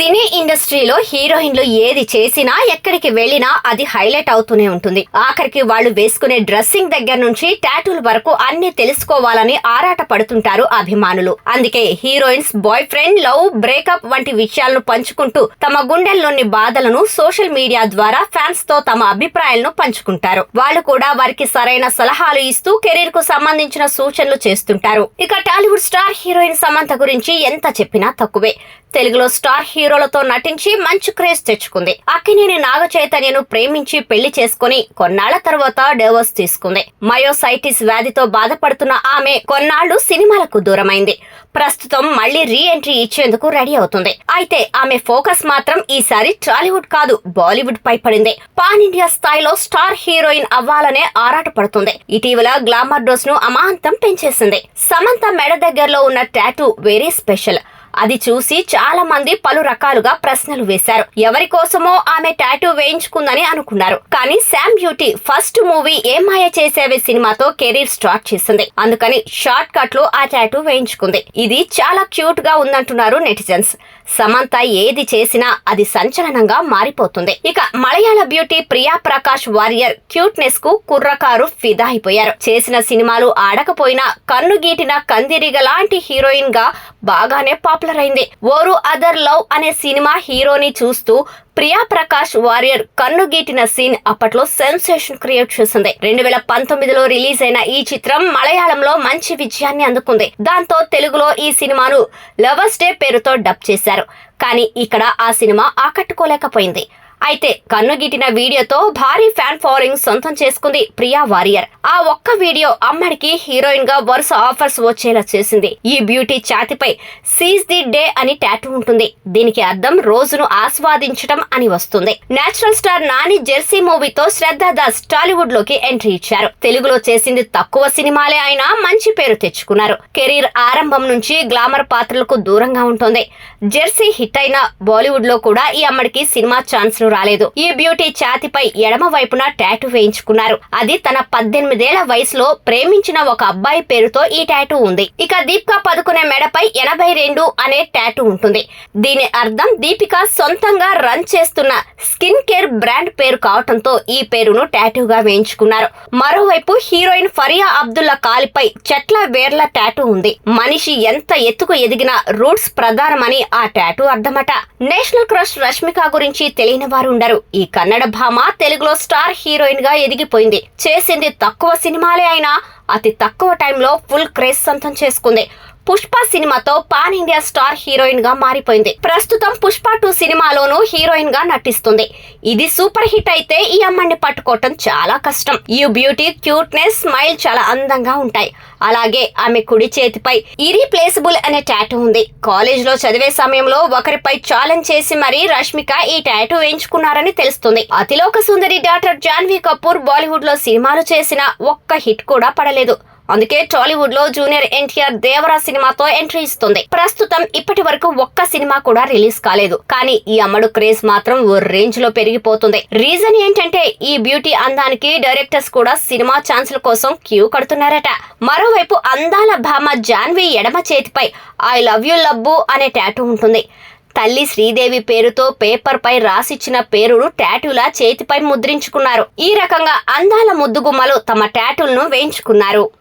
సినీ ఇండస్ట్రీలో హీరోయిన్లు ఏది చేసినా ఎక్కడికి వెళ్లినా అది హైలైట్ అవుతూనే ఉంటుంది. ఆఖరికి వాళ్ళు వేసుకునే డ్రెస్సింగ్ దగ్గర నుంచి టాటూల వరకు అన్ని తెలుసుకోవాలని ఆరాట పడుతుంటారు అభిమానులు. అందుకే heroines boy friend, love, breakup వంటి విషయాలను పంచుకుంటూ తమ గుండెల్లోని బాధలను సోషల్ మీడియా ద్వారా ఫ్యాన్స్ తో తమ అభిప్రాయాలను పంచుకుంటారు. వాళ్ళు కూడా వారికి సరైన సలహాలు ఇస్తూ కెరీర్ కు సంబంధించిన సూచనలు చేస్తుంటారు. ఇక టాలీవుడ్ స్టార్ హీరోయిన్ సమంత గురించి ఎంత చెప్పినా తక్కువే. తెలుగులో స్టార్ హీరోలతో నటించి మంచి క్రేజ్ తెచ్చుకుంది. అక్కినేని నాగ చైతన్యను ప్రేమించి పెళ్లి చేసుకుని కొన్నాళ్ల తర్వాత డివోర్స్ తీసుకుంది. మయోసైటిస్ వ్యాధితో బాధపడుతున్న ఆమె కొన్నాళ్లు సినిమాలకు దూరమైంది. ప్రస్తుతం మళ్లీ రీ ఎంట్రీ ఇచ్చేందుకు రెడీ అవుతుంది. అయితే ఆమె ఫోకస్ మాత్రం ఈసారి టాలీవుడ్ కాదు, బాలీవుడ్ పై పడింది. పాన్ ఇండియా స్థాయిలో స్టార్ హీరోయిన్ అవ్వాలనే ఆరాట పడుతుంది. ఇటీవల గ్లామర్ డోస్ ను అమాంతం పెంచేసింది. సమంత మెడ దగ్గరలో ఉన్న టాటూ వెరీ స్పెషల్. అది చూసి చాలా మంది పలు రకాలుగా ప్రశ్నలు వేశారు. ఎవరి కోసమో ఆమె టాటూ వేయించుకుందని అనుకున్నారు. కానీ శామ్ బ్యూటీ ఫస్ట్ మూవీ ఏ మాయ చేసేవే సినిమాతో కెరీర్ స్టార్ట్ చేసింది. అందుకని షార్ట్ కట్ లో ఆ టాటూ వేయించుకుంది. ఇది చాలా క్యూట్ గా ఉందంటున్నారు నెటిజన్స్. సమంత ఏది చేసినా అది సంచలనంగా మారిపోతుంది. ఇక మలయాళ బ్యూటీ ప్రియా ప్రకాష్ వారియర్ క్యూట్నెస్ కు కుర్రకారు ఫిదా అయిపోయారు. చేసిన సినిమాలు ఆడకపోయినా కన్ను గీటిన కందిరిగ లాంటి హీరోయిన్ గా బాగానే పాపులర్ అయింది. ఓరు అదర్ లవ్ అనే సినిమా హీరోని చూస్తూ ప్రియా ప్రకాష్ వారియర్ కన్ను గీటిన సీన్ అప్పట్లో సెన్సేషన్ క్రియేట్ చేసింది. 2019లో రిలీజ్ అయిన ఈ చిత్రం మలయాళంలో మంచి విజయాన్ని అందుకుంది. దాంతో తెలుగులో ఈ సినిమాను లవర్స్ డే పేరుతో డబ్ చేశారు. కానీ ఇక్కడ ఆ సినిమా ఆకట్టుకోలేకపోయింది. అయితే కన్నుగిటిన వీడియోతో భారీ ఫ్యాన్ ఫాలోయింగ్ సొంతం చేసుకుంది ప్రియా వారియర్. ఆ ఒక్క వీడియో అమ్మడికి హీరోయిన్ గా వరుస ఆఫర్స్ వచ్చేలా చేసింది. ఈ బ్యూటీ ఛాతిపై సీజ్ ది డే అని టాటూ ఉంటుంది. దీనికి అర్థం రోజును ఆస్వాదించడం అని వస్తుంది. నేచురల్ స్టార్ నాని జెర్సీ మూవీతో శ్రద్ధా దాస్ టాలీవుడ్ లోకి ఎంట్రీ ఇచ్చారు. తెలుగులో చేసింది తక్కువ సినిమాలే అయినా మంచి పేరు తెచ్చుకున్నారు. కెరీర్ ఆరంభం నుంచి గ్లామర్ పాత్రలకు దూరంగా ఉంటుంది. జెర్సీ హిట్ అయిన బాలీవుడ్ లో కూడా ఈ అమ్మడికి సినిమా ఛాన్సులు రాలేదు. ఈ బ్యూటీ ఛాతిపై ఎడమ వైపున టాటూ వేయించుకున్నారు. అది తన 18 ఏళ్ల వయసులో ప్రేమించిన ఒక అబ్బాయి పేరుతో ఈ టాటూ ఉంది. ఇక దీపికా పదుకునే మెడపై 82 అనే టాటూ ఉంటుంది. దీని అర్థం దీపిక సొంతంగా రన్ చేస్తున్న స్కిన్ కేర్ బ్రాండ్ పేరు కావటంతో ఈ పేరును టాటూగా వేయించుకున్నారు. మరోవైపు హీరోయిన్ ఫరియా అబ్దుల్లా కాలిపై చెట్ల వేర్ల టాటూ ఉంది. మనిషి ఎంత ఎత్తుకు ఎదిగినా రూట్స్ ప్రధానమని ఆ టాటూ అర్థమట. నేషనల్ క్రష్ రష్మిక గురించి తెలియని వారు ఉండరు. ఈ కన్నడ భామ తెలుగులో స్టార్ హీరోయిన్ గా ఎదిగిపోయింది. చేసింది తక్కువ సినిమాలే అయినా అతి తక్కువ టైంలో ఫుల్ క్రేజ్ సొంతం చేసుకుంది. పుష్ప సినిమాతో పాన్ ఇండియా స్టార్ హీరోయిన్ గా మారిపోయింది. ప్రస్తుతం పుష్ప 2 సినిమాలోనూ హీరోయిన్ గా నటిస్తుంది. ఇది సూపర్ హిట్ అయితే ఈ అమ్మాయిని పట్టుకోవటం చాలా కష్టం. ఈ బ్యూటీ క్యూట్నెస్, స్మైల్ చాలా అందంగా ఉంటాయి. అలాగే ఆమె కుడి చేతిపై ఇరీప్లేసబుల్ అనే టాటూ ఉంది. కాలేజ్ లో చదివే సమయంలో ఒకరిపై ఛాలెంజ్ చేసి మరీ రష్మిక ఈ టాటూ వేయించుకున్నారని తెలుస్తుంది. అతిలోక సుందరి డాక్టర్ జాన్వీ కపూర్ బాలీవుడ్ లో సినిమాలు చేసిన ఒక్క హిట్ కూడా పడలేదు. అందుకే టాలీవుడ్ లో జూనియర్ ఎన్టీఆర్ దేవరా సినిమాతో ఎంట్రీ ఇస్తుంది. ప్రస్తుతం ఇప్పటి వరకు ఒక్క సినిమా కూడా రిలీజ్ కాలేదు. కానీ ఈ అమ్మడు క్రేజ్ మాత్రం ఓ రేంజ్ లో పెరిగిపోతుంది. రీజన్ ఏంటంటే ఈ బ్యూటీ అందానికి డైరెక్టర్స్ కూడా సినిమా ఛాన్సుల కోసం క్యూ కడుతున్నారట. మరోవైపు అందాల భామ జాన్వీ ఎడమ చేతిపై ఐ లవ్ యు లబ్బు అనే టాటూ ఉంటుంది. తల్లి శ్రీదేవి పేరుతో పేపర్ పై రాసిచ్చిన పేరును టాటూలా చేతిపై ముద్రించుకున్నారు. ఈ రకంగా అందాల ముద్దుగుమ్మలు తమ టాటూలను వేయించుకున్నారు.